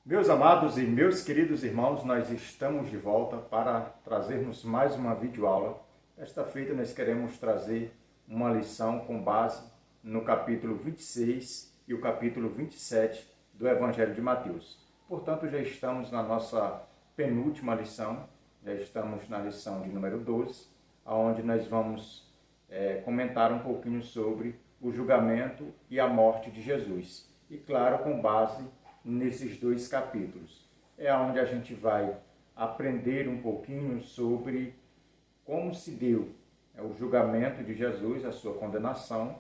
Meus amados e meus queridos irmãos, nós estamos de volta para trazermos mais uma videoaula. Esta feita nós queremos trazer uma lição com base no capítulo 26 e o capítulo 27 do Evangelho de Mateus. Portanto, já estamos na nossa penúltima lição, já estamos na lição de número 12, onde nós vamos comentar um pouquinho sobre o julgamento e a morte de Jesus. E claro, com base nesses dois capítulos. É onde a gente vai aprender um pouquinho sobre como se deu o julgamento de Jesus, a sua condenação,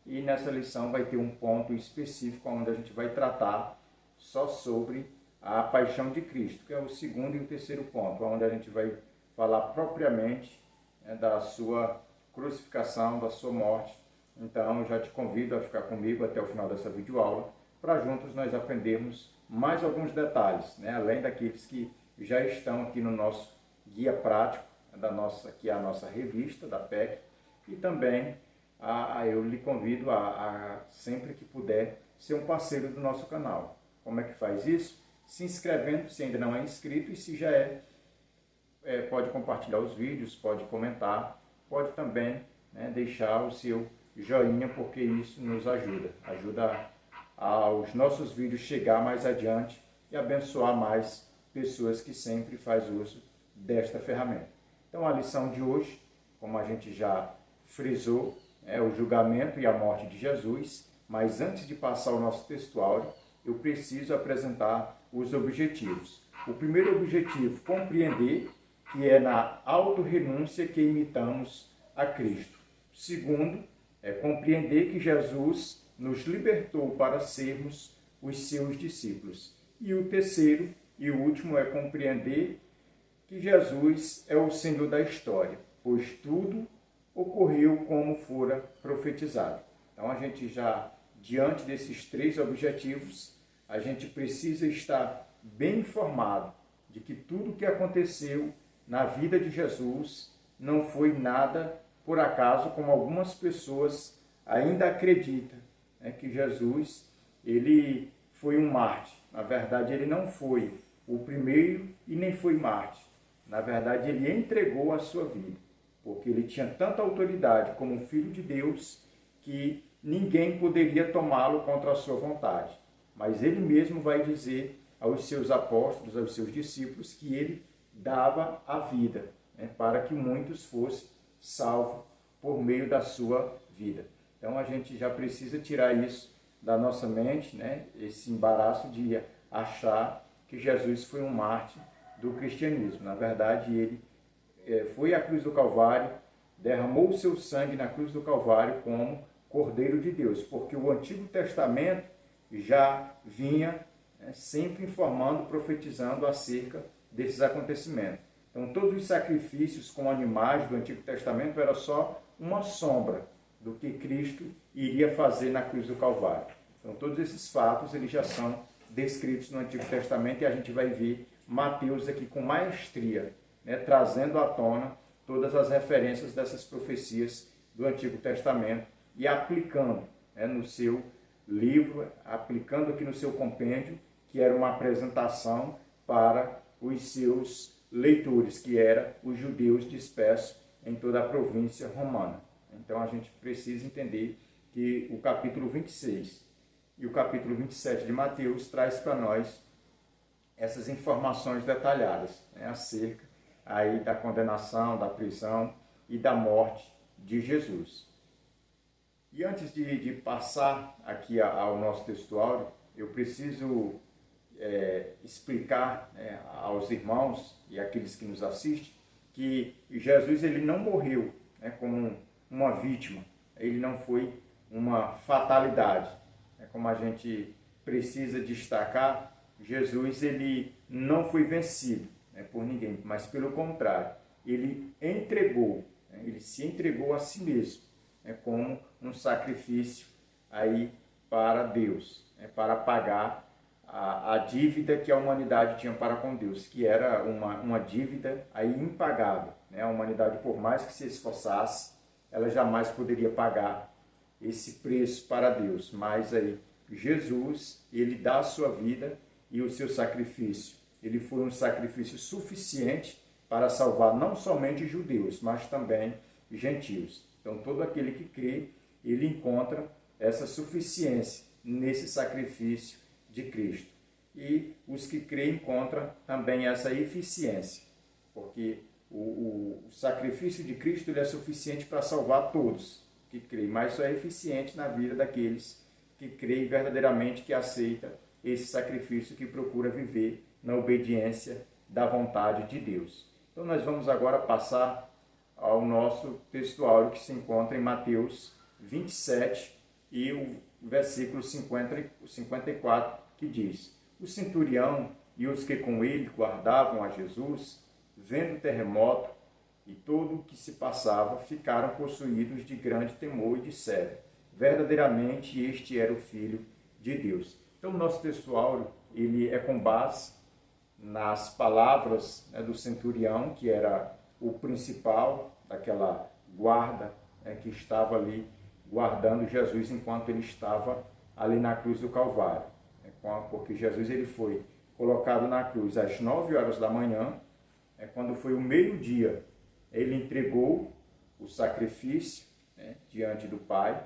e nessa lição vai ter um ponto específico onde a gente vai tratar só sobre a paixão de Cristo, que é o segundo e o terceiro ponto, onde a gente vai falar propriamente da sua crucificação, da sua morte. Então, eu já te convido a ficar comigo até o final dessa videoaula, para juntos nós aprendermos mais alguns detalhes, além daqueles que já estão aqui no nosso guia prático, que é a nossa revista da PEC, e também eu lhe convido a sempre que puder, ser um parceiro do nosso canal. Como é que faz isso? Se inscrevendo, se ainda não é inscrito, e se já pode compartilhar os vídeos, pode comentar, pode também deixar o seu joinha, porque isso nos ajuda aos nossos vídeos chegar mais adiante e abençoar mais pessoas que sempre faz uso desta ferramenta. Então, a lição de hoje, como a gente já frisou, é o julgamento e a morte de Jesus, mas antes de passar o nosso textuário, eu preciso apresentar os objetivos. O primeiro objetivo, compreender que é na autorrenúncia que imitamos a Cristo. O segundo, é compreender que Jesus nos libertou para sermos os seus discípulos. E o terceiro e o último é compreender que Jesus é o Senhor da história, pois tudo ocorreu como fora profetizado. Então, a gente já, diante desses três objetivos, a gente precisa estar bem informado de que tudo o que aconteceu na vida de Jesus não foi nada por acaso, como algumas pessoas ainda acreditam, que Jesus ele foi um mártir. Na verdade, ele não foi o primeiro e nem foi mártir. Na verdade, ele entregou a sua vida, porque ele tinha tanta autoridade como filho de Deus que ninguém poderia tomá-lo contra a sua vontade. Mas ele mesmo vai dizer aos seus apóstolos, aos seus discípulos, que ele dava a vida, para que muitos fossem salvos por meio da sua vida. Então, a gente já precisa tirar isso da nossa mente, esse embaraço de achar que Jesus foi um mártir do cristianismo. Na verdade, ele foi à cruz do Calvário, derramou o seu sangue na cruz do Calvário como Cordeiro de Deus, porque o Antigo Testamento já vinha sempre informando, profetizando acerca desses acontecimentos. Então, todos os sacrifícios com animais do Antigo Testamento era só uma sombra do que Cristo iria fazer na cruz do Calvário. Então, todos esses fatos eles já são descritos no Antigo Testamento, e a gente vai ver Mateus aqui com maestria, trazendo à tona todas as referências dessas profecias do Antigo Testamento e aplicando no seu livro, aplicando aqui no seu compêndio, que era uma apresentação para os seus leitores, que eram os judeus dispersos em toda a província romana. Então, a gente precisa entender que o capítulo 26 e o capítulo 27 de Mateus traz para nós essas informações detalhadas acerca aí da condenação, da prisão e da morte de Jesus. E antes de passar aqui ao nosso textuário, eu preciso explicar aos irmãos e àqueles que nos assistem que Jesus ele não morreu como uma vítima, ele não foi uma fatalidade. Como a gente precisa destacar, Jesus ele não foi vencido por ninguém, mas pelo contrário, ele ele se entregou a si mesmo, como um sacrifício aí para Deus, para pagar a dívida que a humanidade tinha para com Deus, que era uma dívida aí impagável. A humanidade, por mais que se esforçasse, ela jamais poderia pagar esse preço para Deus. Mas aí Jesus, ele dá a sua vida e o seu sacrifício, ele foi um sacrifício suficiente para salvar não somente judeus, mas também gentios. Então, todo aquele que crê, ele encontra essa suficiência nesse sacrifício de Cristo. E os que creem encontram também essa eficiência, porque o sacrifício de Cristo ele é suficiente para salvar todos que creem, mas só é eficiente na vida daqueles que creem verdadeiramente, que aceita esse sacrifício, que procura viver na obediência da vontade de Deus. Então nós vamos agora passar ao nosso textuário que se encontra em Mateus 27 e o versículo 54, que diz: O centurião e os que com ele guardavam a Jesus, vendo o terremoto e tudo o que se passava, ficaram possuídos de grande temor e disseram: verdadeiramente este era o Filho de Deus. Então o nosso textuário ele é com base nas palavras, né, do centurião, que era o principal daquela guarda, né, que estava ali guardando Jesus enquanto ele estava ali na cruz do Calvário. Porque Jesus ele foi colocado na cruz às 9 horas da manhã, quando foi o meio-dia, ele entregou o sacrifício, né, diante do Pai,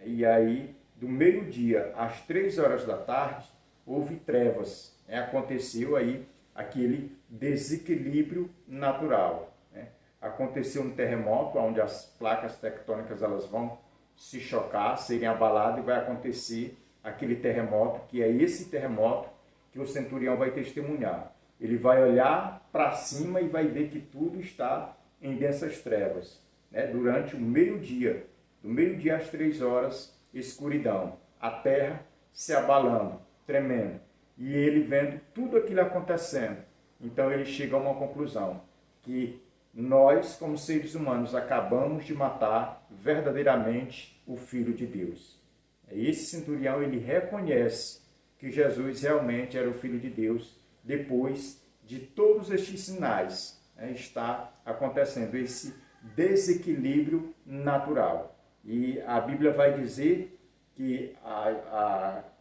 e aí do meio-dia às 3 horas da tarde houve trevas, aconteceu aí aquele desequilíbrio natural, né? Aconteceu um terremoto onde as placas tectônicas elas vão se chocar, serem abaladas, e vai acontecer aquele terremoto, que é esse terremoto que o centurião vai testemunhar. Ele vai olhar para cima e vai ver que tudo está em densas trevas, né? Durante o meio-dia, do meio-dia às 3 horas, escuridão, a terra se abalando, tremendo, e ele vendo tudo aquilo acontecendo. Então ele chega a uma conclusão, que nós, como seres humanos, acabamos de matar verdadeiramente o Filho de Deus. Esse centurião, ele reconhece que Jesus realmente era o Filho de Deus, depois de todos estes sinais, está acontecendo esse desequilíbrio natural. E a Bíblia vai dizer que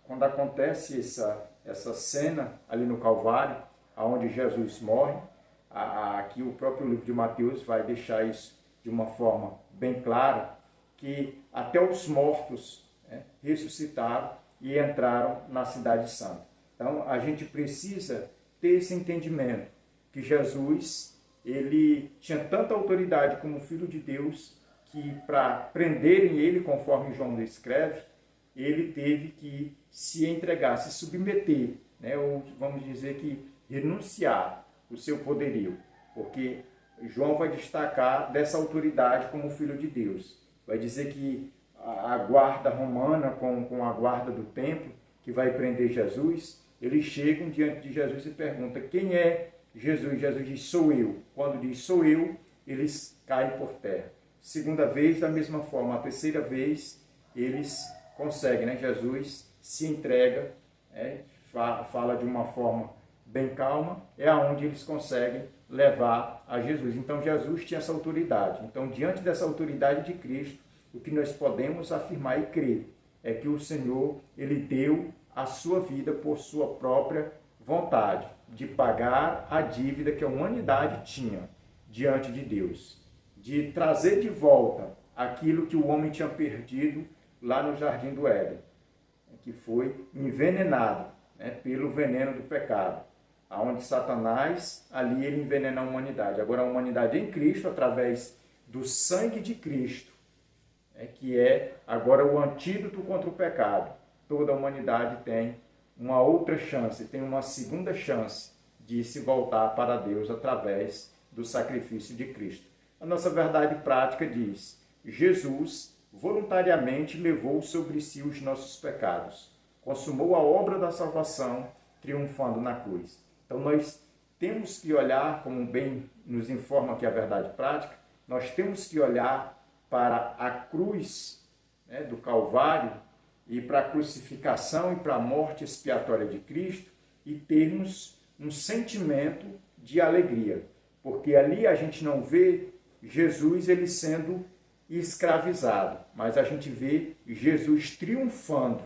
quando acontece essa cena ali no Calvário, onde Jesus morre, aqui o próprio livro de Mateus vai deixar isso de uma forma bem clara, que até os mortos, ressuscitaram e entraram na cidade santa. Então a gente precisa ter esse entendimento, que Jesus ele tinha tanta autoridade como Filho de Deus, que para prenderem ele, conforme João descreve, ele teve que se entregar, se submeter, ou vamos dizer que renunciar o seu poderio, porque João vai destacar dessa autoridade como Filho de Deus. Vai dizer que a guarda romana com a guarda do templo, que vai prender Jesus, eles chegam diante de Jesus e perguntam: quem é Jesus? Jesus diz: sou eu. Quando diz sou eu, eles caem por terra. Segunda vez, da mesma forma. A terceira vez, eles conseguem, Jesus se entrega, fala de uma forma bem calma, é aonde eles conseguem levar a Jesus. Então Jesus tinha essa autoridade. Então, diante dessa autoridade de Cristo, o que nós podemos afirmar e crer é que o Senhor, ele deu a sua vida por sua própria vontade, de pagar a dívida que a humanidade tinha diante de Deus, de trazer de volta aquilo que o homem tinha perdido lá no Jardim do Éden, que foi envenenado, pelo veneno do pecado, aonde Satanás, ali ele envenena a humanidade. Agora a humanidade em Cristo, através do sangue de Cristo, que é agora o antídoto contra o pecado. Toda a humanidade tem uma outra chance, tem uma segunda chance de se voltar para Deus através do sacrifício de Cristo. A nossa verdade prática diz: Jesus voluntariamente levou sobre si os nossos pecados, consumou a obra da salvação, triunfando na cruz. Então nós temos que olhar, como bem nos informa aqui a verdade prática, nós temos que olhar para a cruz, do Calvário, e para a crucificação e para a morte expiatória de Cristo, e termos um sentimento de alegria, porque ali a gente não vê Jesus ele sendo escravizado, mas a gente vê Jesus triunfando,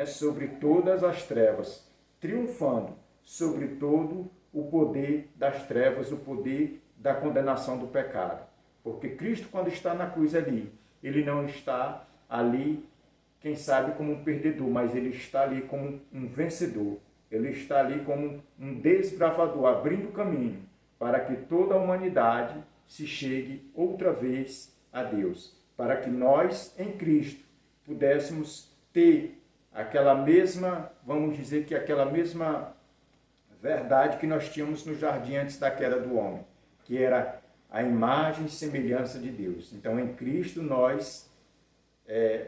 sobre todas as trevas, triunfando sobre todo o poder das trevas, o poder da condenação do pecado. Porque Cristo, quando está na cruz ali, ele não está ali, quem sabe, como um perdedor, mas ele está ali como um vencedor. Ele está ali como um desbravador, abrindo caminho para que toda a humanidade se chegue outra vez a Deus. Para que nós, em Cristo, pudéssemos ter aquela mesma, vamos dizer que aquela mesma verdade que nós tínhamos no jardim antes da queda do homem, que era a imagem e semelhança de Deus. Então, em Cristo, nós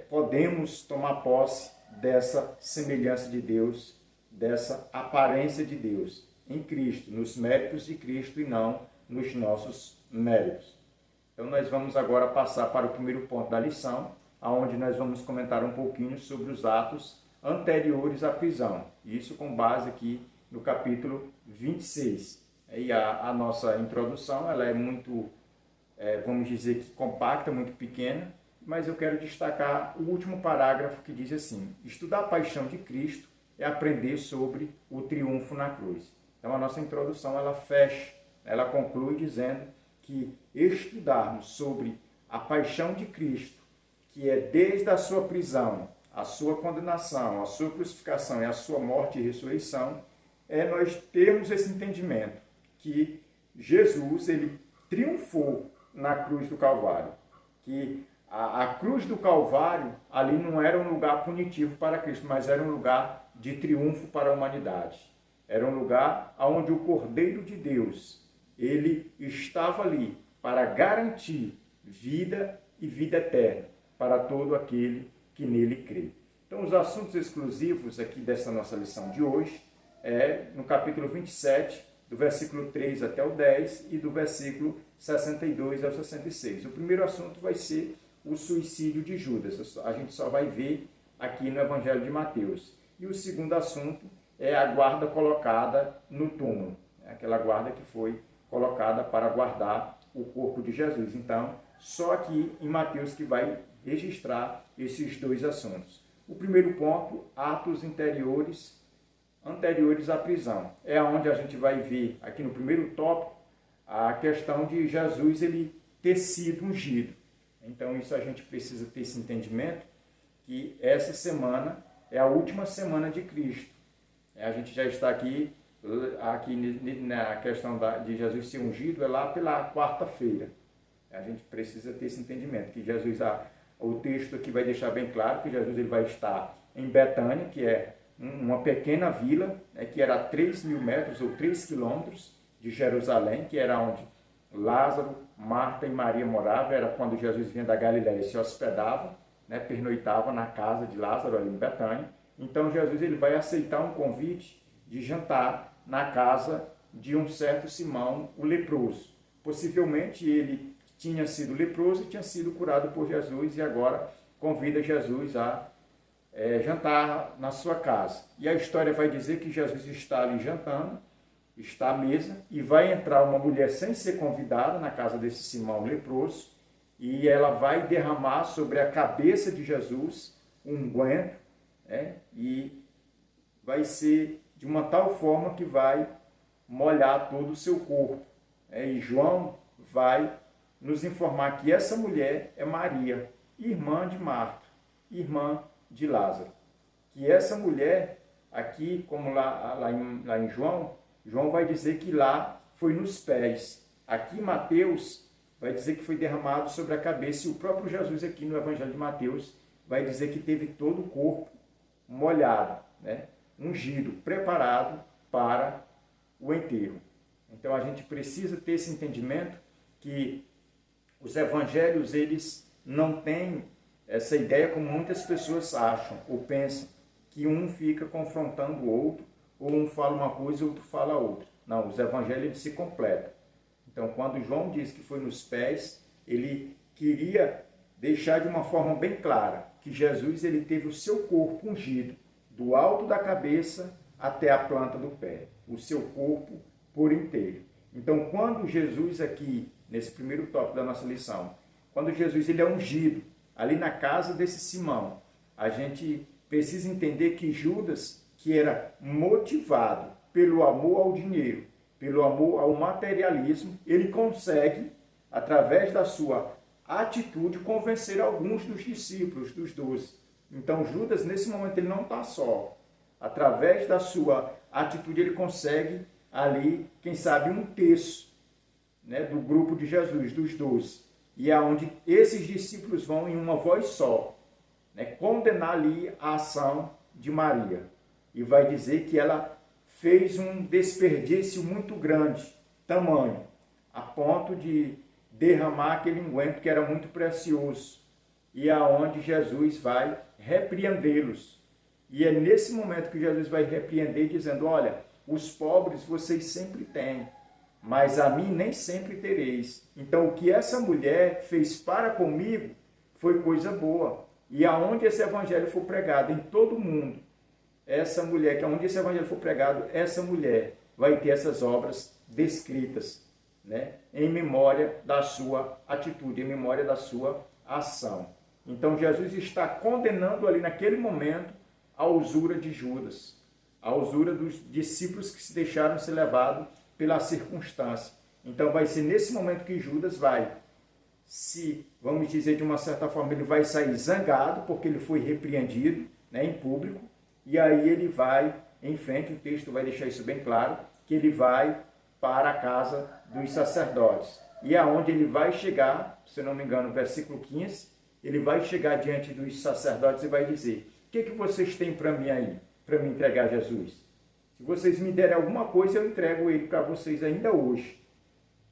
podemos tomar posse dessa semelhança de Deus, dessa aparência de Deus, em Cristo, nos méritos de Cristo e não nos nossos méritos. Então, nós vamos agora passar para o primeiro ponto da lição, onde nós vamos comentar um pouquinho sobre os atos anteriores à prisão. Isso com base aqui no capítulo 26. E a nossa introdução ela é muito, vamos dizer que compacta, muito pequena, mas eu quero destacar o último parágrafo que diz assim: estudar a paixão de Cristo é aprender sobre o triunfo na cruz. Então a nossa introdução ela fecha, ela conclui dizendo que estudarmos sobre a paixão de Cristo, que é desde a sua prisão, a sua condenação, a sua crucificação e a sua morte e ressurreição, nós termos esse entendimento que Jesus ele triunfou na cruz do Calvário, que a cruz do Calvário ali não era um lugar punitivo para Cristo, mas era um lugar de triunfo para a humanidade. Era um lugar onde o Cordeiro de Deus ele estava ali para garantir vida e vida eterna para todo aquele que nele crê. Então, os assuntos exclusivos aqui dessa nossa lição de hoje no capítulo 27, do versículo 3 até o 10 e do versículo 62 ao 66. O primeiro assunto vai ser o suicídio de Judas. A gente só vai ver aqui no Evangelho de Mateus. E o segundo assunto é a guarda colocada no túmulo. Aquela guarda que foi colocada para guardar o corpo de Jesus. Então, só aqui em Mateus que vai registrar esses dois assuntos. O primeiro ponto, atos anteriores à prisão. É onde a gente vai ver, aqui no primeiro tópico, a questão de Jesus ele ter sido ungido. Então, isso a gente precisa ter esse entendimento, que essa semana é a última semana de Cristo. A gente já está aqui na questão de Jesus ser ungido, é lá pela quarta-feira. A gente precisa ter esse entendimento, que Jesus, o texto aqui vai deixar bem claro que Jesus ele vai estar em Betânia, que é uma pequena vila, que era a 3.000 metros ou 3 quilômetros de Jerusalém, que era onde Lázaro, Marta e Maria moravam. Era quando Jesus vinha da Galileia e se hospedava, pernoitava na casa de Lázaro ali em Betânia. Então Jesus ele vai aceitar um convite de jantar na casa de um certo Simão, o leproso. Possivelmente ele tinha sido leproso e tinha sido curado por Jesus e agora convida Jesus a jantar na sua casa. E a história vai dizer que Jesus está ali jantando, está à mesa, e vai entrar uma mulher sem ser convidada na casa desse Simão leproso, e ela vai derramar sobre a cabeça de Jesus um unguento, e vai ser de uma tal forma que vai molhar todo o seu corpo. E João vai nos informar que essa mulher é Maria, irmã de Marta, irmã de Lázaro. Que essa mulher, aqui, como lá em João vai dizer que lá foi nos pés. Aqui Mateus vai dizer que foi derramado sobre a cabeça, e o próprio Jesus aqui no Evangelho de Mateus vai dizer que teve todo o corpo molhado, ungido, preparado para o enterro. Então a gente precisa ter esse entendimento que os evangelhos eles não têm essa ideia como muitas pessoas acham ou pensam, que um fica confrontando o outro, ou um fala uma coisa e o outro fala outra. Não, os evangelhos eles se completam. Então, quando João diz que foi nos pés, ele queria deixar de uma forma bem clara que Jesus ele teve o seu corpo ungido, do alto da cabeça até a planta do pé, o seu corpo por inteiro. Então, quando Jesus aqui, nesse primeiro tópico da nossa lição, quando Jesus ele é ungido, ali na casa desse Simão, a gente precisa entender que Judas, que era motivado pelo amor ao dinheiro, pelo amor ao materialismo, ele consegue, através da sua atitude, convencer alguns dos discípulos, dos 12. Então Judas, nesse momento, ele não está só. Através da sua atitude, ele consegue ali, quem sabe, um terço, né, do grupo de Jesus, dos 12. E é onde esses discípulos vão em uma voz só, né, condenar ali a ação de Maria. E vai dizer que ela fez um desperdício muito grande, tamanho, a ponto de derramar aquele unguento que era muito precioso. E aonde Jesus vai repreendê-los. E é nesse momento que Jesus vai repreender, dizendo: olha, os pobres vocês sempre têm, mas a mim nem sempre tereis. Então o que essa mulher fez para comigo foi coisa boa. E aonde esse evangelho for pregado, em todo o mundo, essa mulher, que aonde esse evangelho for pregado, essa mulher vai ter essas obras descritas, né, em memória da sua atitude, em memória da sua ação. Então Jesus está condenando ali naquele momento a usura de Judas, a usura dos discípulos que se deixaram ser levados pela circunstância. Então vai ser nesse momento que Judas vai, vamos dizer de uma certa forma, ele vai sair zangado, porque ele foi repreendido, né, em público, e aí ele vai em frente, o texto vai deixar isso bem claro, que ele vai para a casa dos sacerdotes. E aonde ele vai chegar, se não me engano, versículo 15, ele vai chegar diante dos sacerdotes e vai dizer: o que vocês têm para mim aí, para me entregar a Jesus? Se vocês me derem alguma coisa, eu entrego ele para vocês ainda hoje.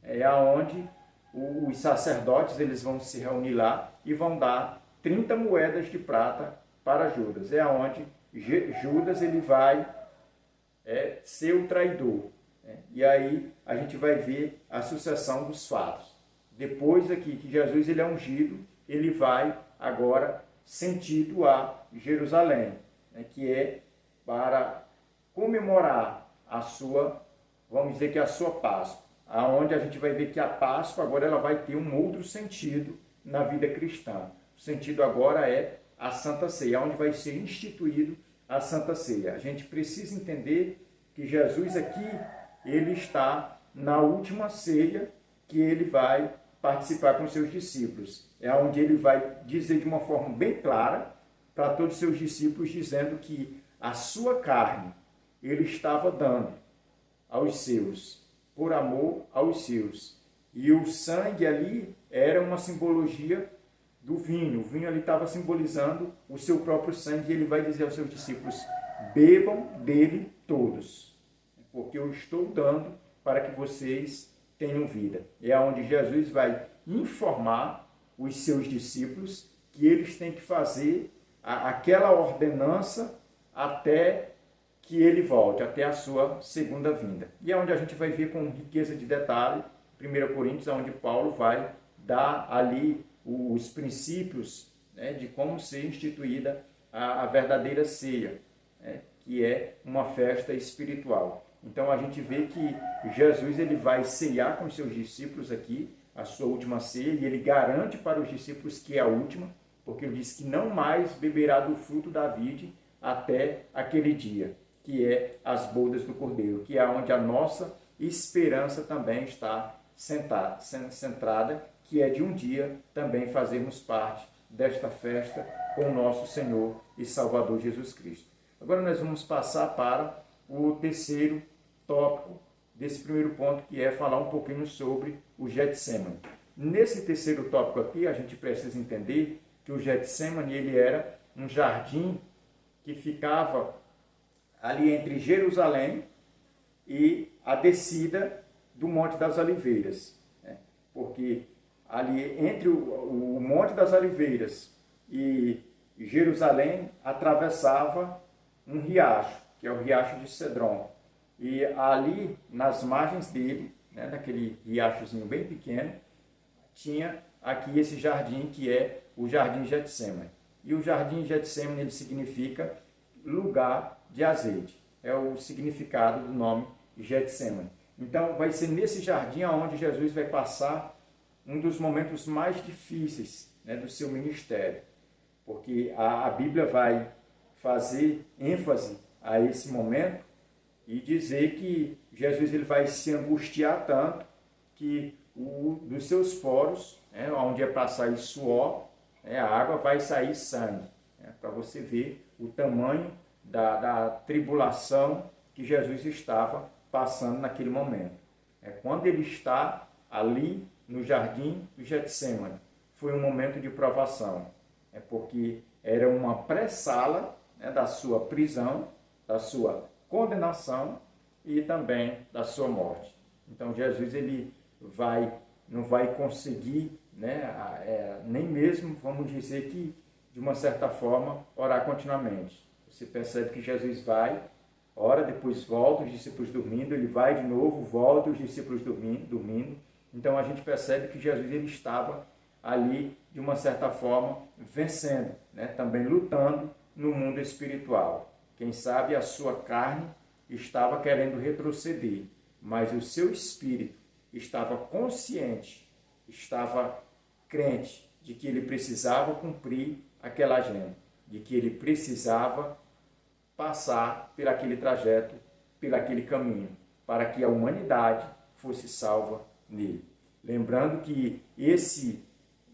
É aonde os sacerdotes, eles vão se reunir lá e vão dar 30 moedas de prata para Judas. É aonde Judas ele vai ser o traidor. E aí a gente vai ver a sucessão dos fatos. Depois aqui que Jesus ele é ungido, ele vai agora sentido a Jerusalém, né, que é para comemorar a sua, vamos dizer que a sua Páscoa, aonde a gente vai ver que a Páscoa agora ela vai ter um outro sentido na vida cristã. O sentido agora é a Santa Ceia, onde vai ser instituído a Santa Ceia. A gente precisa entender que Jesus aqui, ele está na última ceia que ele vai participar com seus discípulos. É onde ele vai dizer de uma forma bem clara para todos os seus discípulos, dizendo que a sua carne ele estava dando aos seus, por amor aos seus. E o sangue ali era uma simbologia do vinho. O vinho ali estava simbolizando o seu próprio sangue, e ele vai dizer aos seus discípulos: bebam dele todos, porque eu estou dando para que vocês tenham vida. É onde Jesus vai informar os seus discípulos que eles têm que fazer aquela ordenança até que ele volte, até a sua segunda vinda. E é onde a gente vai ver com riqueza de detalhe, 1 Coríntios, onde Paulo vai dar ali os princípios, né, de como ser instituída a verdadeira ceia, né, que é uma festa espiritual. Então a gente vê que Jesus ele vai ceiar com os seus discípulos aqui, a sua última ceia, e ele garante para os discípulos que é a última, porque ele diz que não mais beberá do fruto da vide até aquele dia, que é as bodas do Cordeiro, que é onde a nossa esperança também está centrada, que é de um dia também fazermos parte desta festa com o nosso Senhor e Salvador Jesus Cristo. Agora nós vamos passar para o terceiro tópico desse primeiro ponto, que é falar um pouquinho sobre o Getsemane. Nesse terceiro tópico aqui, a gente precisa entender que o Getsemane ele era um jardim que ficava ali entre Jerusalém e a descida do Monte das Oliveiras, né? Porque ali entre o Monte das Oliveiras e Jerusalém atravessava um riacho, que é o riacho de Cedron. E ali, nas margens dele, né, naquele riachozinho bem pequeno, tinha aqui esse jardim que é o Jardim Getsemane. E o Jardim Getsemane ele significa lugar de azeite. É o significado do nome Getsemane. Então, vai ser nesse jardim onde Jesus vai passar um dos momentos mais difíceis, né, do seu ministério. Porque a Bíblia vai fazer ênfase a esse momento e dizer que Jesus ele vai se angustiar tanto que dos seus poros, onde é para sair suor, a água vai sair sangue. Para você ver o tamanho da tribulação que Jesus estava passando naquele momento. Quando ele está ali no jardim do Getsêmani, foi um momento de provação, porque era uma pré-sala da sua prisão, da sua condenação e também da sua morte. Então Jesus ele não vai conseguir, nem mesmo, vamos dizer que, de uma certa forma, orar continuamente. Você percebe que Jesus vai, ora, depois volta, os discípulos dormindo, ele vai de novo, volta, os discípulos dormindo. Então a gente percebe que Jesus ele estava ali, de uma certa forma, vencendo, também lutando no mundo espiritual. Quem sabe a sua carne estava querendo retroceder, mas o seu espírito estava consciente, estava crente de que ele precisava cumprir aquela agenda, de que ele precisava passar por aquele trajeto, por aquele caminho, para que a humanidade fosse salva nele. Lembrando que esse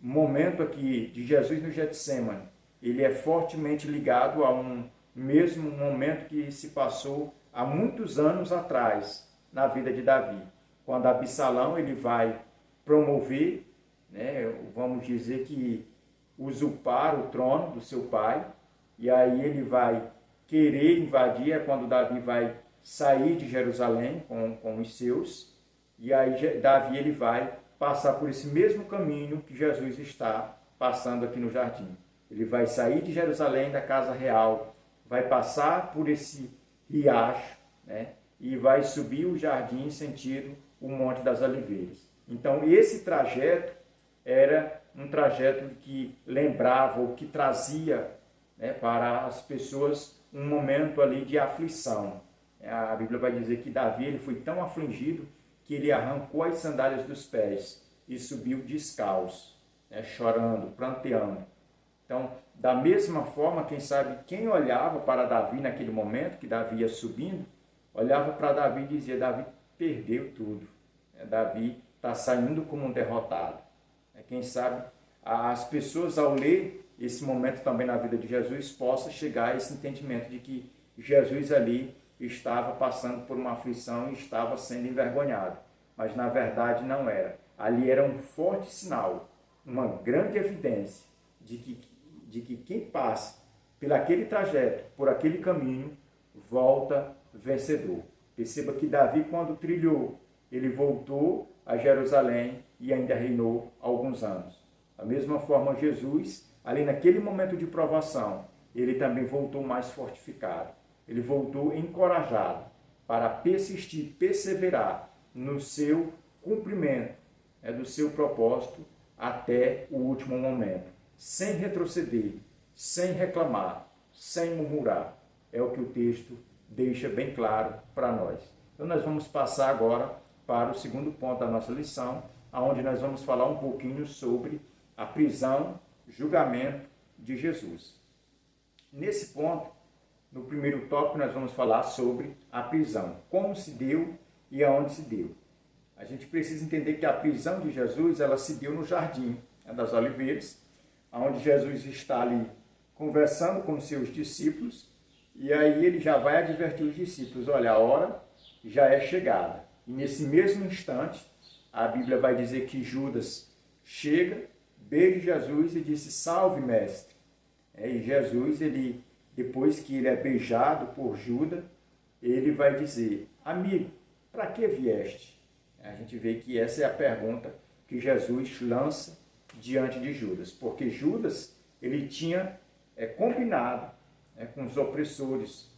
momento aqui de Jesus no Getsêmani, ele é fortemente ligado a um mesmo momento que se passou há muitos anos atrás na vida de Davi, quando Absalão ele vai promover, vamos dizer que usurpar o trono do seu pai, e aí ele vai querer invadir, é quando Davi vai sair de Jerusalém com os seus, e aí Davi ele vai passar por esse mesmo caminho que Jesus está passando aqui no jardim. Ele vai sair de Jerusalém, da casa real, vai passar por esse riacho, e vai subir o jardim em sentido o Monte das Oliveiras. Então, esse trajeto era um trajeto que lembrava ou que trazia para as pessoas um momento ali de aflição. A Bíblia vai dizer que Davi ele foi tão afligido que ele arrancou as sandálias dos pés e subiu descalço, chorando, pranteando. Então, da mesma forma, quem olhava para Davi naquele momento, que Davi ia subindo, olhava para Davi e dizia, Davi perdeu tudo. Davi está saindo como um derrotado. Quem sabe as pessoas, ao ler esse momento também na vida de Jesus, possam chegar a esse entendimento de que Jesus ali estava passando por uma aflição e estava sendo envergonhado. Mas na verdade não era. Ali era um forte sinal, uma grande evidência de que quem passa por aquele trajeto, por aquele caminho, volta vencedor. Perceba que Davi, quando trilhou, ele voltou a Jerusalém e ainda reinou alguns anos. Da mesma forma, Jesus, ali naquele momento de provação, ele também voltou mais fortificado. Ele voltou encorajado para persistir, perseverar no seu cumprimento do seu propósito até o último momento, sem retroceder, sem reclamar, sem murmurar. É o que o texto deixa bem claro para nós. Então nós vamos passar agora para o segundo ponto da nossa lição, onde nós vamos falar um pouquinho sobre a prisão, julgamento de Jesus. Nesse ponto, no primeiro tópico, nós vamos falar sobre a prisão, como se deu e aonde se deu. A gente precisa entender que a prisão de Jesus, ela se deu no jardim das Oliveiras, onde Jesus está ali conversando com os seus discípulos, e aí ele já vai advertir os discípulos, olha, a hora já é chegada. E nesse mesmo instante, a Bíblia vai dizer que Judas chega, beija Jesus e disse, salve, mestre. E Jesus, depois que ele é beijado por Judas, ele vai dizer, amigo, para que vieste? A gente vê que essa é a pergunta que Jesus lança diante de Judas, porque Judas ele tinha combinado com os opressores,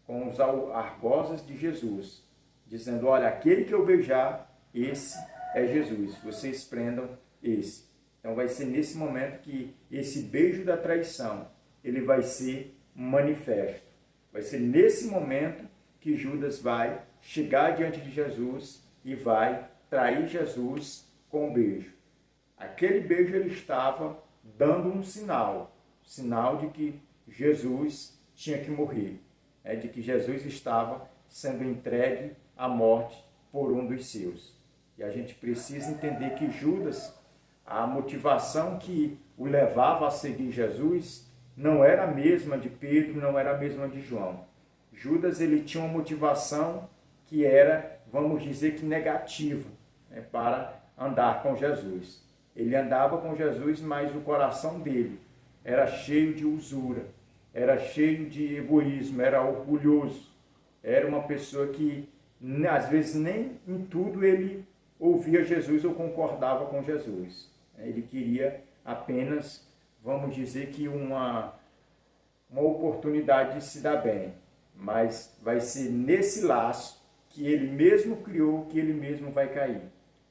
com os algozes de Jesus, dizendo, olha, aquele que eu beijar, esse é Jesus, vocês prendam esse. Então vai ser nesse momento que esse beijo da traição, ele vai ser manifesto. Vai ser nesse momento que Judas vai chegar diante de Jesus e vai trair Jesus com um beijo. Aquele beijo ele estava dando um sinal de que Jesus tinha que morrer, de que Jesus estava sendo entregue à morte por um dos seus. E a gente precisa entender que Judas, a motivação que o levava a seguir Jesus, não era a mesma de Pedro, não era a mesma de João. Judas, ele tinha uma motivação que era, vamos dizer que negativa, né, para andar com Jesus. Ele andava com Jesus, mas o coração dele era cheio de usura, era cheio de egoísmo, era orgulhoso. Era uma pessoa que, às vezes, nem em tudo ele ouvia Jesus ou concordava com Jesus. Ele queria apenas, vamos dizer que uma oportunidade de se dar bem. Mas vai ser nesse laço que ele mesmo criou, que ele mesmo vai cair.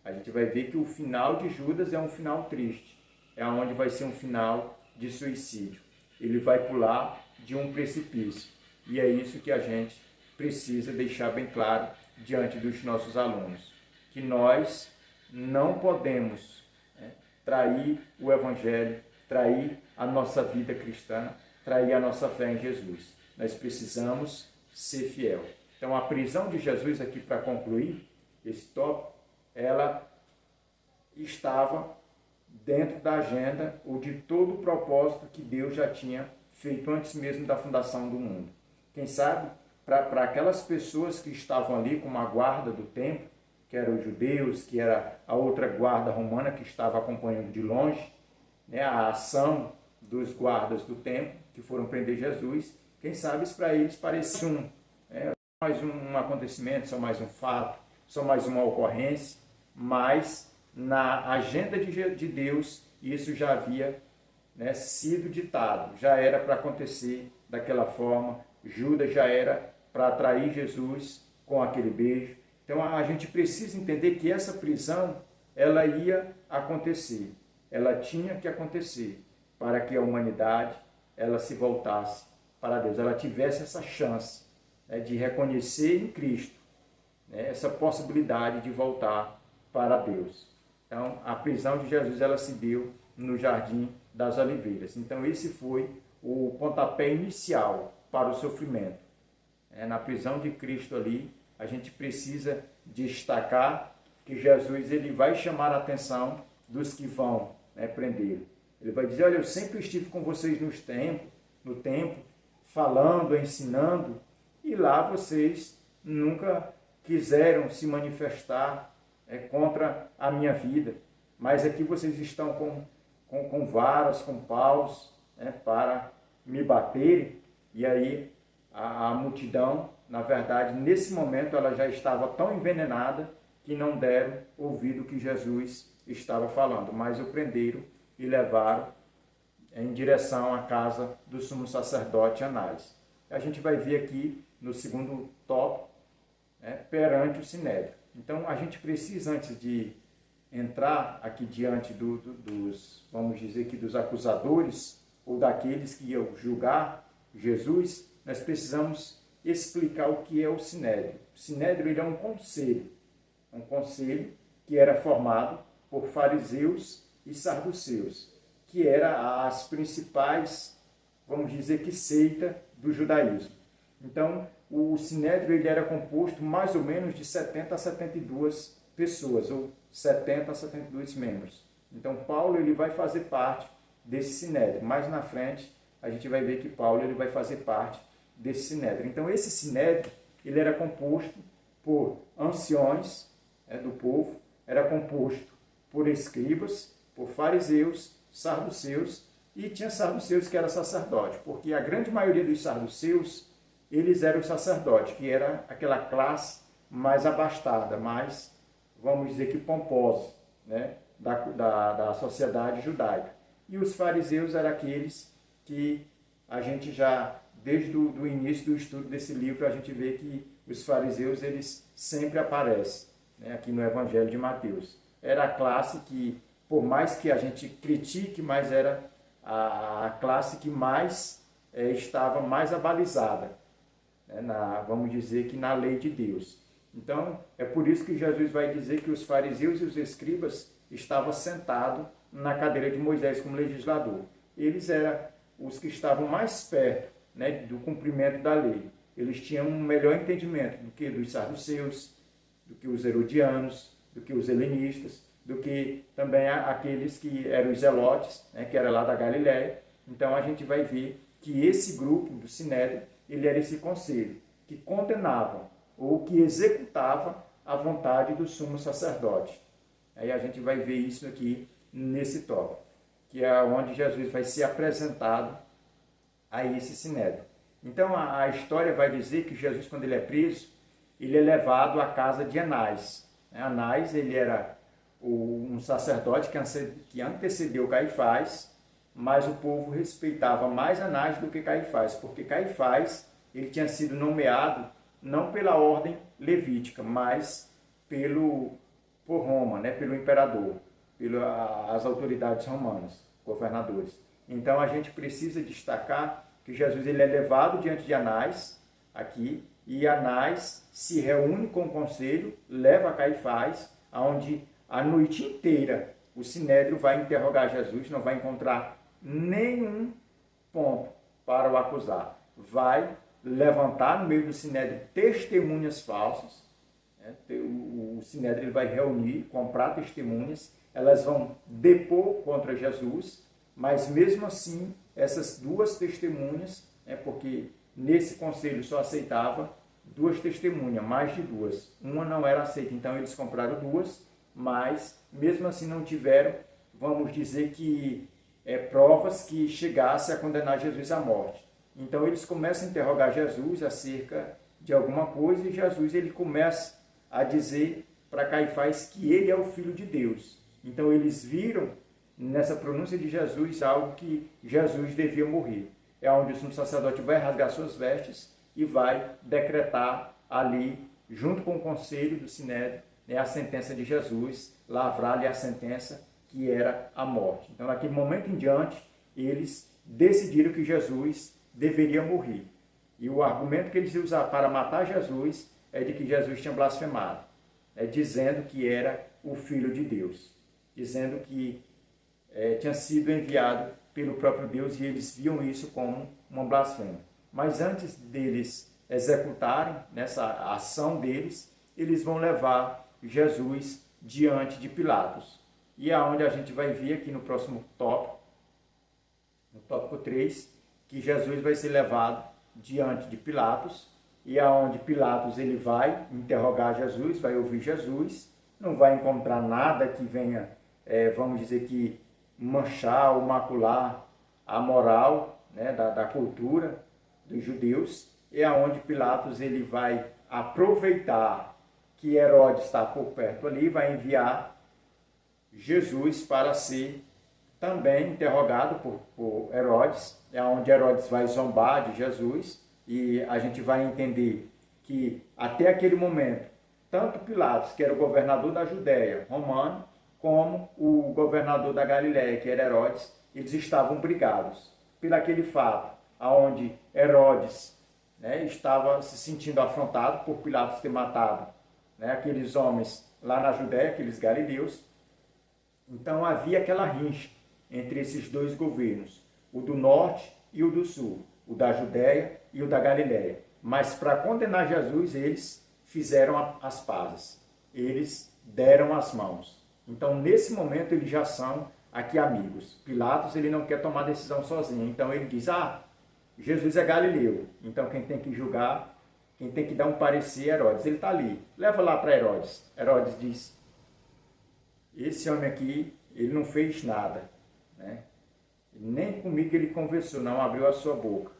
A gente vai ver que o final de Judas é um final triste. É onde vai ser um final de suicídio. Ele vai pular de um precipício. E é isso que a gente precisa deixar bem claro diante dos nossos alunos. Que nós não podemos trair o Evangelho, trair a nossa vida cristã, trair a nossa fé em Jesus. Nós precisamos ser fiel. Então, a prisão de Jesus, aqui para concluir esse tópico, ela estava dentro da agenda ou de todo o propósito que Deus já tinha feito antes mesmo da fundação do mundo. Quem sabe, para aquelas pessoas que estavam ali como a guarda do templo, que eram os judeus, que era a outra guarda romana que estava acompanhando de longe, né, a ação dos guardas do templo, que foram prender Jesus, quem sabe isso para eles parecia mais um acontecimento, só mais um fato, só mais uma ocorrência, mas na agenda de Deus isso já havia sido ditado, já era para acontecer daquela forma. Judas já era para atrair Jesus com aquele beijo. Então a gente precisa entender que essa prisão ela ia acontecer, ela tinha que acontecer para que a humanidade ela se voltasse para Deus, ela tivesse essa chance de reconhecer em Cristo essa possibilidade de voltar para Deus. Então, a prisão de Jesus ela se deu no Jardim das Oliveiras. Então, esse foi o pontapé inicial para o sofrimento. Na prisão de Cristo ali, a gente precisa destacar que Jesus ele vai chamar a atenção dos que vão prendê-lo. Ele vai dizer, olha, eu sempre estive com vocês no templo, falando, ensinando, e lá vocês nunca quiseram se manifestar contra a minha vida. Mas aqui vocês estão com varas, com paus, para me baterem. E aí a multidão, na verdade, nesse momento ela já estava tão envenenada que não deram ouvido o que Jesus estava falando, mas o prenderam e levaram em direção à casa do sumo sacerdote Anás. A gente vai ver aqui no segundo tópico, perante o Sinédrio. Então a gente precisa, antes de entrar aqui diante dos, vamos dizer que dos acusadores ou daqueles que iam julgar Jesus, nós precisamos explicar o que é o Sinédrio. O Sinédrio ele é um conselho que era formado por fariseus e saduceus, que era as principais, vamos dizer que seita do judaísmo. Então, o Sinédrio ele era composto mais ou menos de 70 a 72 pessoas, ou 70 a 72 membros. Então, Paulo ele vai fazer parte desse Sinédrio. Mais na frente, a gente vai ver que Paulo ele vai fazer parte desse Sinédrio. Então, esse Sinédrio ele era composto por anciões do povo, era composto por escribas, por fariseus, saduceus, e tinha saduceus que era sacerdote, porque a grande maioria dos saduceus eles eram sacerdotes, que era aquela classe mais abastada, mais, vamos dizer que pomposa, da sociedade judaica. E os fariseus eram aqueles que a gente já, desde o início do estudo desse livro, a gente vê que os fariseus eles sempre aparecem aqui no Evangelho de Mateus. Era a classe que, por mais que a gente critique, mas era a classe que mais estava mais abalizada, vamos dizer que na lei de Deus. Então, é por isso que Jesus vai dizer que os fariseus e os escribas estavam sentados na cadeira de Moisés como legislador. Eles eram os que estavam mais perto do cumprimento da lei. eles tinham um melhor entendimento do que dos saduceus, do que os herodianos, do que os helenistas, do que também aqueles que eram os zelotes, né, que era lá da Galiléia. Então a gente vai ver que esse grupo do Sinédrio, ele era esse conselho que condenava ou que executava a vontade do sumo sacerdote. Aí a gente vai ver isso aqui nesse tópico, que é onde Jesus vai ser apresentado a esse Sinédrio. Então a história vai dizer que Jesus, quando ele é preso, ele é levado à casa de Anás. Anás, ele era um sacerdote que antecedeu Caifás, mas o povo respeitava mais Anás do que Caifás, porque Caifás ele tinha sido nomeado não pela ordem levítica, mas por Roma, né, pelo imperador, pelas autoridades romanas, governadores. Então a gente precisa destacar que Jesus ele é levado diante de Anás aqui, e Anás se reúne com o conselho, leva Caifás, onde a noite inteira o Sinédrio vai interrogar Jesus, não vai encontrar nenhum ponto para o acusar. Vai levantar no meio do Sinédrio testemunhas falsas. O Sinédrio ele vai reunir, comprar testemunhas, elas vão depor contra Jesus, mas mesmo assim, essas duas testemunhas, porque nesse conselho só aceitava duas testemunhas, mais de duas. Uma não era aceita, então eles compraram duas, mas mesmo assim não tiveram, vamos dizer que, provas que chegassem a condenar Jesus à morte. Então eles começam a interrogar Jesus acerca de alguma coisa, e Jesus ele começa a dizer para Caifás que ele é o Filho de Deus. Então eles viram nessa pronúncia de Jesus algo que Jesus devia morrer. É onde o sumo sacerdote vai rasgar suas vestes e vai decretar ali, junto com o conselho do Sinédrio, a sentença de Jesus, lavrar-lhe a sentença que era a morte. Então, naquele momento em diante, eles decidiram que Jesus deveria morrer. E o argumento que eles iam usar para matar Jesus é de que Jesus tinha blasfemado, dizendo que era o Filho de Deus, dizendo que tinha sido enviado pelo próprio Deus, e eles viam isso como uma blasfêmia. Mas antes deles executarem nessa ação deles, eles vão levar Jesus diante de Pilatos. E é onde a gente vai ver aqui no próximo tópico, no tópico 3, que Jesus vai ser levado diante de Pilatos, e é onde Pilatos ele vai interrogar Jesus, vai ouvir Jesus, não vai encontrar nada que venha, vamos dizer que, manchar ou macular a moral, né, da cultura dos judeus. É onde Pilatos ele vai aproveitar que Herodes está por perto ali, vai enviar Jesus para ser também interrogado por Herodes. É onde Herodes vai zombar de Jesus, e a gente vai entender que até aquele momento, tanto Pilatos, que era o governador da Judéia, romano, como o governador da Galiléia, que era Herodes, eles estavam brigados por aquele fato, aonde Herodes, estava se sentindo afrontado por Pilatos ter matado, aqueles homens lá na Judéia, aqueles galileus. Então havia aquela rincha entre esses dois governos, o do norte e o do sul, o da Judéia e o da Galiléia. Mas para condenar Jesus, eles fizeram as pazes, eles deram as mãos. Então, nesse momento, eles já são aqui amigos. Pilatos ele não quer tomar decisão sozinho, então ele diz, Jesus é galileu, então quem tem que julgar, quem tem que dar um parecer é Herodes. Ele está ali, leva lá para Herodes. Herodes diz, esse homem aqui, ele não fez nada, nem comigo ele conversou, não abriu a sua boca.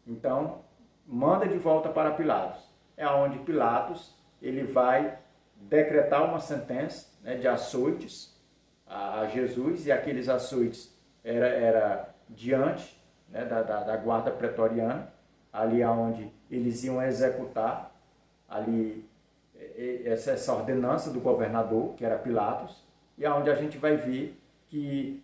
Então, manda de volta para Pilatos. É onde Pilatos ele vai decretar uma sentença, de açoites a Jesus, e aqueles açoites era diante, da guarda pretoriana, ali onde eles iam executar ali essa ordenança do governador, que era Pilatos, e aonde a gente vai ver que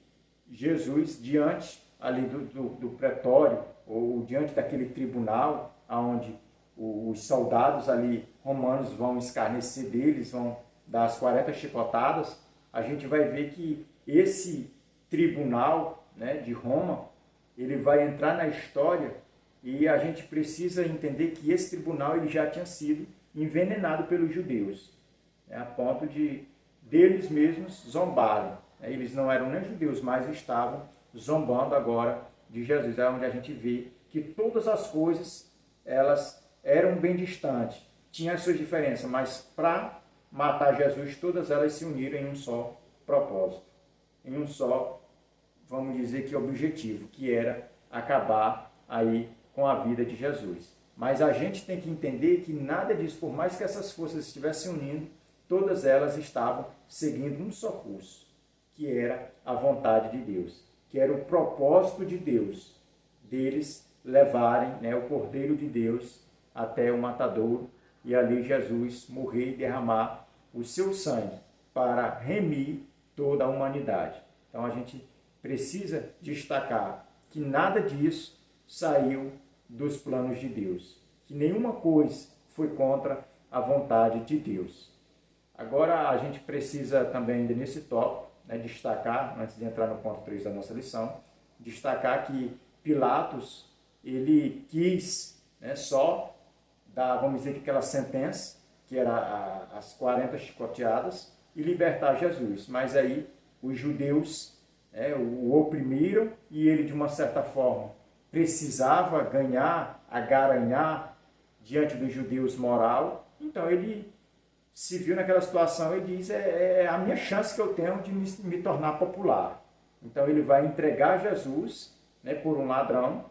Jesus, diante ali do pretório, ou diante daquele tribunal, onde os soldados ali romanos vão escarnecer deles, vão dar as 40 chicotadas, a gente vai ver que esse tribunal, de Roma, ele vai entrar na história E a gente precisa entender que esse tribunal ele já tinha sido envenenado pelos judeus, a ponto de deles mesmos zombarem. Eles não eram nem judeus, mas estavam zombando agora de Jesus. É onde a gente vê que todas as coisas elas eram bem distantes, tinham as suas diferenças, mas para matar Jesus, todas elas se uniram em um só propósito, em um só, vamos dizer que objetivo, que era acabar aí com a vida de Jesus. Mas a gente tem que entender que nada disso, por mais que essas forças estivessem unindo, todas elas estavam seguindo um só curso, que era a vontade de Deus, que era o propósito de Deus, deles levarem o Cordeiro de Deus até o matadouro e ali Jesus morrer e derramar o seu sangue para remir toda a humanidade. Então a gente precisa destacar que nada disso saiu dos planos de Deus, que nenhuma coisa foi contra a vontade de Deus. Agora a gente precisa também, ainda nesse tópico, destacar, antes de entrar no ponto 3 da nossa lição, destacar que Pilatos, ele quis só dar, vamos dizer, que aquela sentença, que era as 40 chicoteadas, e libertar Jesus. Mas aí os judeus o oprimiram e ele, de uma certa forma, precisava ganhar, agaranhar diante dos judeus moral. Então ele se viu naquela situação e diz, é a minha chance que eu tenho de me tornar popular. Então ele vai entregar Jesus por um ladrão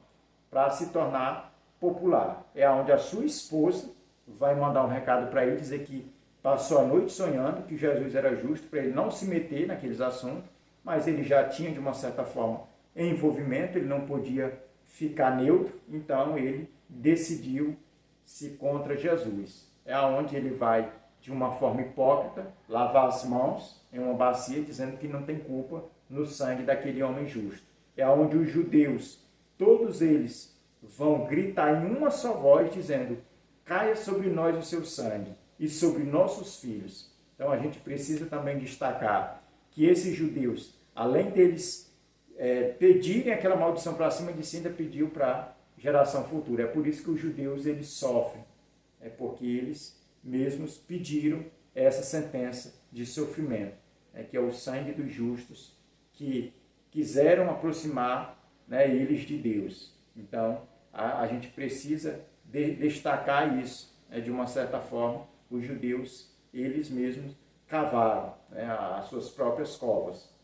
para se tornar popular. É onde a sua esposa vai mandar um recado para ele, dizer que passou a noite sonhando que Jesus era justo, para ele não se meter naqueles assuntos, mas ele já tinha, de uma certa forma, envolvimento, ele não podia ficar neutro, então ele decidiu-se contra Jesus. É onde ele vai, de uma forma hipócrita, lavar as mãos em uma bacia, dizendo que não tem culpa no sangue daquele homem justo. É onde os judeus, todos eles, vão gritar em uma só voz, dizendo, caia sobre nós o seu sangue e sobre nossos filhos. Então a gente precisa também destacar que esses judeus, além deles pedirem aquela maldição para cima de si, ainda pediu para a geração futura. É por isso que os judeus eles sofrem, porque eles mesmos pediram essa sentença de sofrimento, que é o sangue dos justos, que quiseram aproximar eles de Deus. Então, a gente precisa destacar isso. De uma certa forma, os judeus, eles mesmos cavaram as suas próprias covas,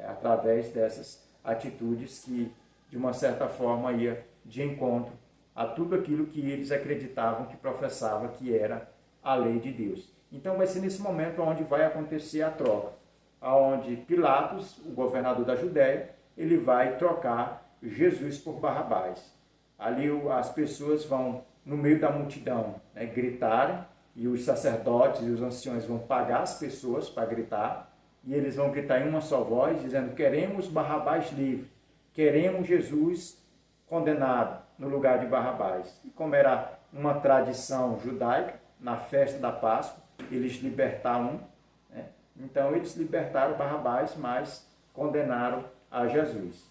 através dessas atitudes que, de uma certa forma, ia de encontro a tudo aquilo que eles acreditavam, que professava que era a lei de Deus. Então vai ser nesse momento onde vai acontecer a troca, onde Pilatos, o governador da Judéia, ele vai trocar Jesus por Barrabás. Ali as pessoas vão, no meio da multidão, gritarem, e os sacerdotes e os anciões vão pagar as pessoas para gritar, e eles vão gritar em uma só voz, dizendo, queremos Barrabás livre, queremos Jesus condenado no lugar de Barrabás. E como era uma tradição judaica, na festa da Páscoa, eles libertaram então eles libertaram Barrabás, mas condenaram a Jesus.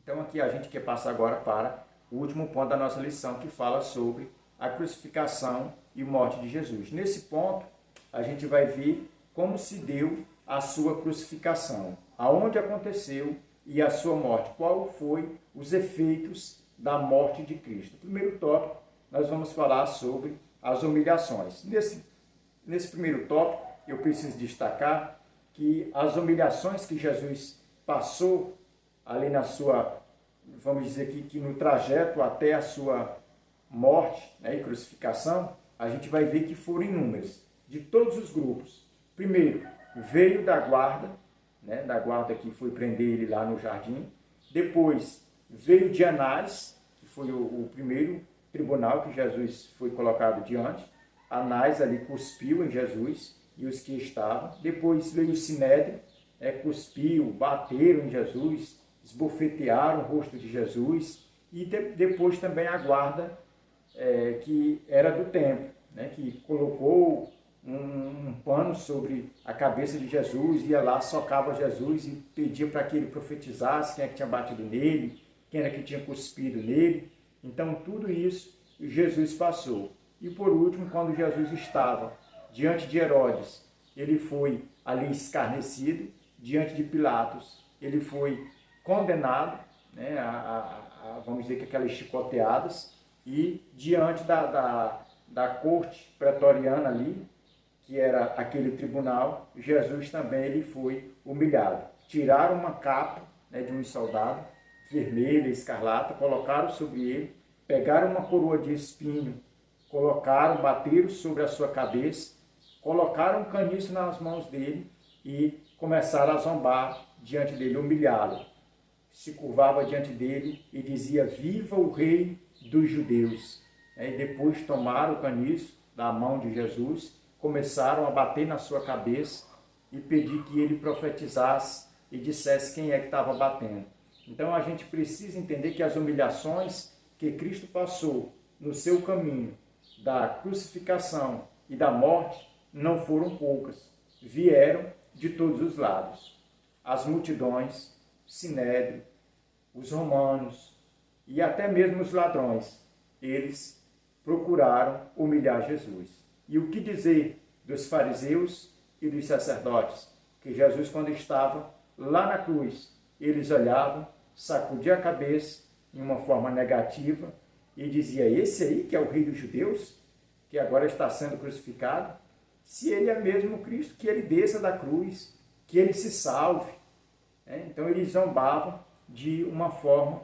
Então aqui a gente quer passar agora para o último ponto da nossa lição, que fala sobre a crucificação e morte de Jesus. Nesse ponto, a gente vai ver como se deu a sua crucificação, aonde aconteceu e a sua morte, qual foi os efeitos da morte de Cristo. Primeiro tópico, nós vamos falar sobre as humilhações. Nesse primeiro tópico, eu preciso destacar que as humilhações que Jesus passou ali na sua, vamos dizer que no trajeto até a sua morte e crucificação, a gente vai ver que foram inúmeras, de todos os grupos. Primeiro, veio da guarda que foi prender ele lá no jardim. Depois, veio de Anás, que foi o primeiro tribunal que Jesus foi colocado diante. Anás ali cuspiu em Jesus e os que estavam. Depois veio o Sinédrio, cuspiu, bateram em Jesus, esbofetearam o rosto de Jesus. E depois também a guarda que era do templo, que colocou um pano sobre a cabeça de Jesus, ia lá, socava Jesus e pedia para que ele profetizasse quem é que tinha batido nele, quem era que tinha cuspido nele. Então, tudo isso Jesus passou. E por último, quando Jesus estava diante de Herodes, ele foi ali escarnecido, diante de Pilatos, ele foi condenado, né, vamos dizer que aquelas chicoteadas, e diante da corte pretoriana ali, que era aquele tribunal, Jesus também ele foi humilhado. Tiraram uma capa, né, de um soldado, vermelha, escarlata, colocaram sobre ele, pegaram uma coroa de espinho, colocaram, bateram sobre a sua cabeça, colocaram um caniço nas mãos dele e começaram a zombar diante dele, humilhá-lo. Se curvava diante dele e dizia: viva o rei dos judeus. E depois tomaram o caniço da mão de Jesus, começaram a bater na sua cabeça e pedir que ele profetizasse e dissesse quem é que estava batendo. Então a gente precisa entender que as humilhações que Cristo passou no seu caminho da crucificação e da morte não foram poucas, vieram de todos os lados. As multidões, Sinédrio, os romanos e até mesmo os ladrões, eles procuraram humilhar Jesus. E o que dizer dos fariseus e dos sacerdotes? Que Jesus, quando estava lá na cruz, eles olhavam, sacudiam a cabeça em uma forma negativa e dizia: esse aí que é o rei dos judeus, que agora está sendo crucificado, se ele é mesmo Cristo, que ele desça da cruz, que ele se salve. Então eles zombavam de uma forma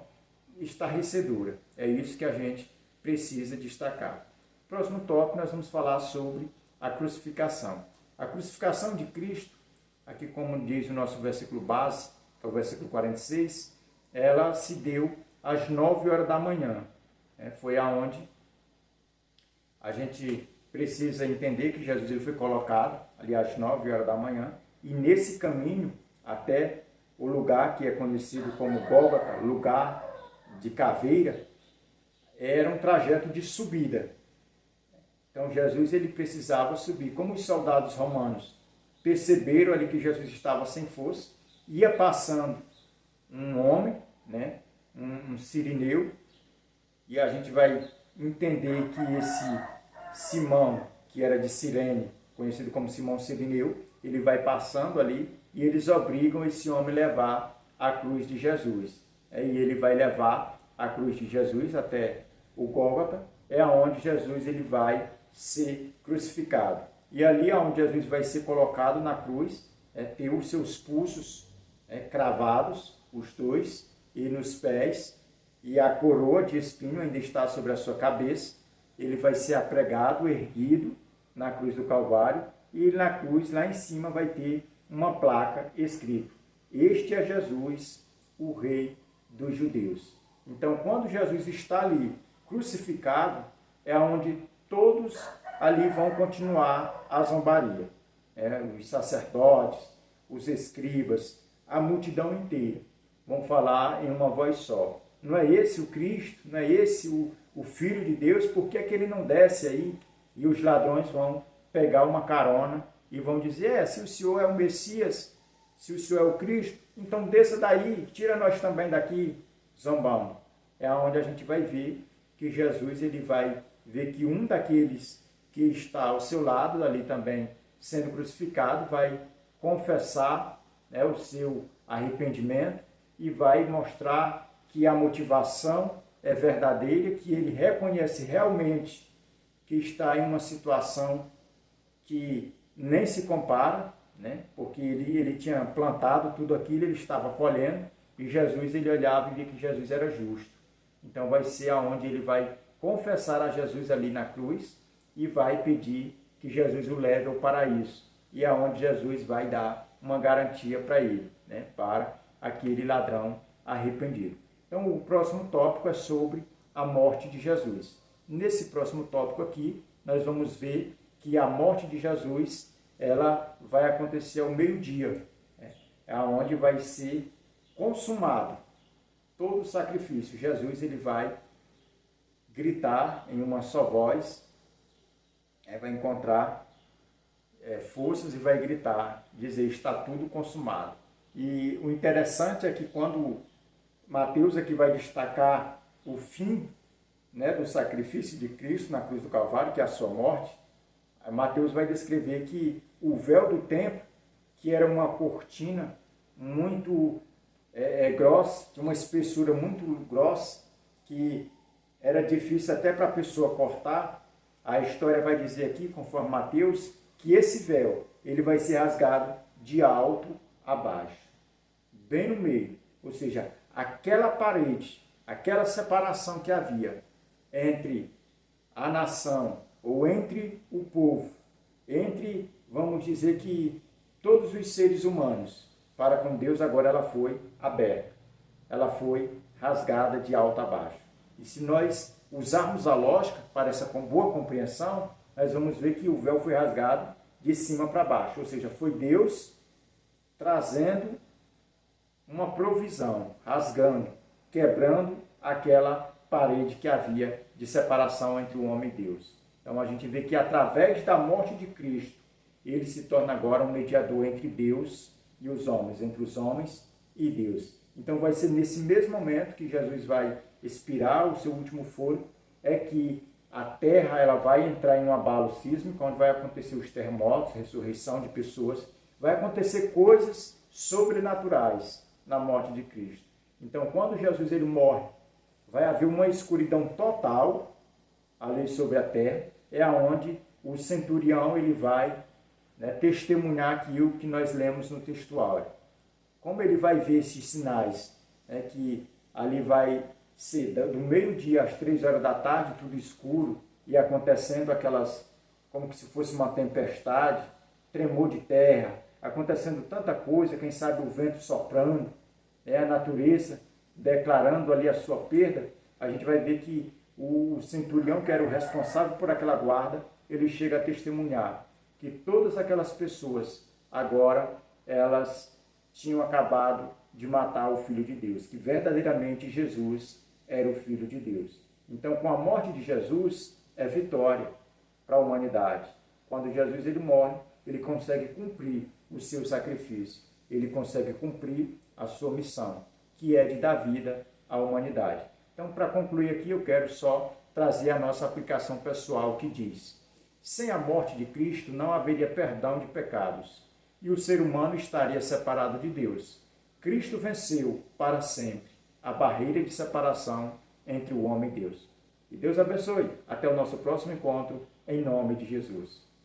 estarrecedora. É isso que a gente precisa destacar. Próximo tópico, nós vamos falar sobre a crucificação. A crucificação de Cristo, aqui como diz o nosso versículo base, que é o versículo 46, ela se deu às 9 horas da manhã. Foi aonde a gente precisa entender que Jesus ele foi colocado ali às 9 horas da manhã, e nesse caminho até o lugar que é conhecido como Gólgota, lugar de caveira, era um trajeto de subida. Então Jesus ele precisava subir. Como os soldados romanos perceberam ali que Jesus estava sem força, ia passando um homem, né, um sirineu, e a gente vai entender que esse Simão, que era de Cirene, conhecido como Simão Sirineu, ele vai passando ali e eles obrigam esse homem a levar a cruz de Jesus. E ele vai levar a cruz de Jesus até o Gólgota, é onde Jesus ele vai ser crucificado. E ali onde Jesus vai ser colocado na cruz, tem os seus pulsos cravados, os dois, e nos pés, e a coroa de espinho ainda está sobre a sua cabeça. Ele vai ser apregado, erguido na cruz do Calvário, e na cruz, lá em cima, vai ter uma placa escrito: este é Jesus, o Rei dos Judeus. Então, quando Jesus está ali crucificado, é onde todos ali vão continuar a zombaria. Os sacerdotes, os escribas, a multidão inteira vão falar em uma voz só: não é esse o Cristo? Não é esse o Filho de Deus? Por que é que ele não desce aí? E os ladrões vão pegar uma carona e vão dizer: se o Senhor é o Messias, se o Senhor é o Cristo, então desça daí, tira nós também daqui, zombando. É onde a gente vai ver que Jesus ele vai ver que um daqueles que está ao seu lado, ali também sendo crucificado, vai confessar o seu arrependimento e vai mostrar que a motivação é verdadeira, que ele reconhece realmente que está em uma situação que nem se compara, né? Porque ele tinha plantado tudo aquilo, ele estava colhendo, e Jesus ele olhava e via que Jesus era justo. Então vai ser aonde ele vai confessar a Jesus ali na cruz e vai pedir que Jesus o leve ao paraíso. E é onde Jesus vai dar uma garantia para ele, né? Para aquele ladrão arrependido. Então o próximo tópico é sobre a morte de Jesus. Nesse próximo tópico aqui, nós vamos ver que a morte de Jesus ela vai acontecer ao meio-dia, é onde vai ser consumado todo o sacrifício. Jesus ele vai gritar em uma só voz, vai encontrar forças e vai gritar, dizer: está tudo consumado. E o interessante é que quando Mateus aqui vai destacar o fim né, do sacrifício de Cristo na cruz do Calvário, que é a sua morte, Mateus vai descrever que o véu do templo, que era uma cortina muito grossa, de uma espessura muito grossa, que era difícil até para a pessoa cortar, a história vai dizer aqui, conforme Mateus, que esse véu ele vai ser rasgado de alto a baixo, bem no meio. Ou seja, aquela parede, aquela separação que havia entre a nação, ou entre o povo, entre, vamos dizer que todos os seres humanos, para com Deus, agora ela foi aberta. Ela foi rasgada de alto a baixo. E se nós usarmos a lógica para essa boa compreensão, nós vamos ver que o véu foi rasgado de cima para baixo. Ou seja, foi Deus trazendo uma provisão, rasgando, quebrando aquela parede que havia de separação entre o homem e Deus. Então a gente vê que através da morte de Cristo, ele se torna agora um mediador entre Deus e os homens, entre os homens e Deus. Então vai ser nesse mesmo momento que Jesus vai expirar o seu último fôlego, é que a terra ela vai entrar em um abalo sísmico, onde vai acontecer os terremotos, ressurreição de pessoas, vai acontecer coisas sobrenaturais na morte de Cristo. Então quando Jesus ele morre, vai haver uma escuridão total ali sobre a terra, é aonde o centurião ele vai testemunhar aquilo que nós lemos no textuário. Como ele vai ver esses sinais, que ali vai ser do meio-dia às 3 horas da tarde, tudo escuro, e acontecendo aquelas, como se fosse uma tempestade, tremor de terra, acontecendo tanta coisa, quem sabe o vento soprando, a natureza declarando ali a sua perda, a gente vai ver que o centurião, que era o responsável por aquela guarda, ele chega a testemunhar que todas aquelas pessoas, agora, elas tinham acabado de matar o Filho de Deus, que verdadeiramente Jesus era o Filho de Deus. Então, com a morte de Jesus, é vitória para a humanidade. Quando Jesus ele morre, ele consegue cumprir o seu sacrifício, ele consegue cumprir a sua missão, que é de dar vida à humanidade. Então, para concluir aqui, eu quero só trazer a nossa aplicação pessoal, que diz: sem a morte de Cristo não haveria perdão de pecados, e o ser humano estaria separado de Deus. Cristo venceu para sempre a barreira de separação entre o homem e Deus. E Deus abençoe. Até o nosso próximo encontro, em nome de Jesus.